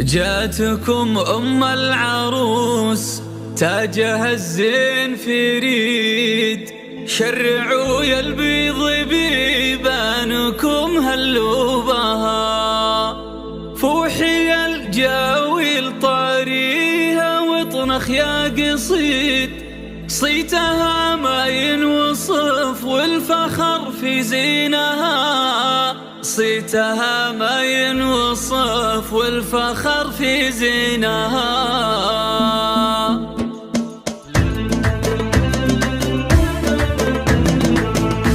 جاتكم أم العروس تاجها الزين في ريد، شرعوا يا البيض بيبانكم هلوا بها، فوحي الجاويل طاريها وطنخ يا قصيد، صيتها ما ينوصف والفخر في زينها، صيتها ما ينوصف والفخر في زينها.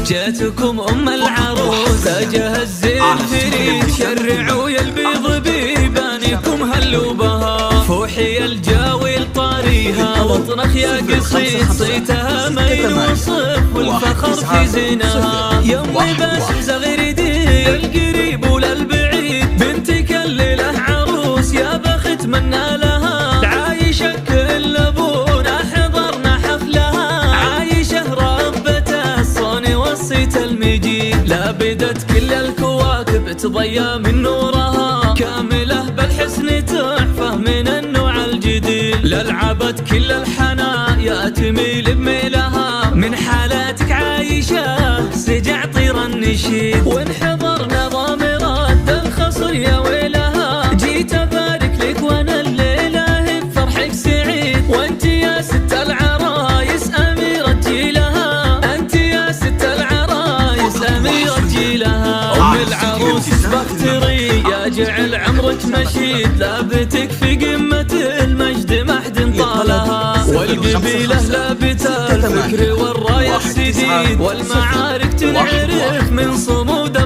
جاتكم أم العروس تاجها الزين فريد، شرعوا يا البيض بيبانكم هلوا بها، فوحي الجاويل طاريها وطنخ يا قصيد، صيتها ما ينوصف والفخر في زينها. يمي بس صغير دي القريب وللبعيد، بنتك الليلة عروس يا بخت منا لها، عايشة كل ابونا حضرنا حفلها، عايشة ربة الصون وصيت المجيد، لابدت كل الكواكب تضيا من نورها، كاملة بالحسن تحفة من النوع الجديد، للعبت كل الحنايا تميل بميلها، من حالاتك عايشة سجع طير النشيد، وانحضر نظامرات الخصر يا ويلها، جيت ابارك لك وانا الليلة بفرحك سعيد، وانت يا ست العرايس اميرة جيلها، انت يا ست العرايس اميرة جيلها، ام العروس بختري يا جعل عمرك مشيد، لابتك في قمة المجد ما حد طالها، والقبيلة لابتة الفكر والراية السديد، والمعارك تنعرف من صمود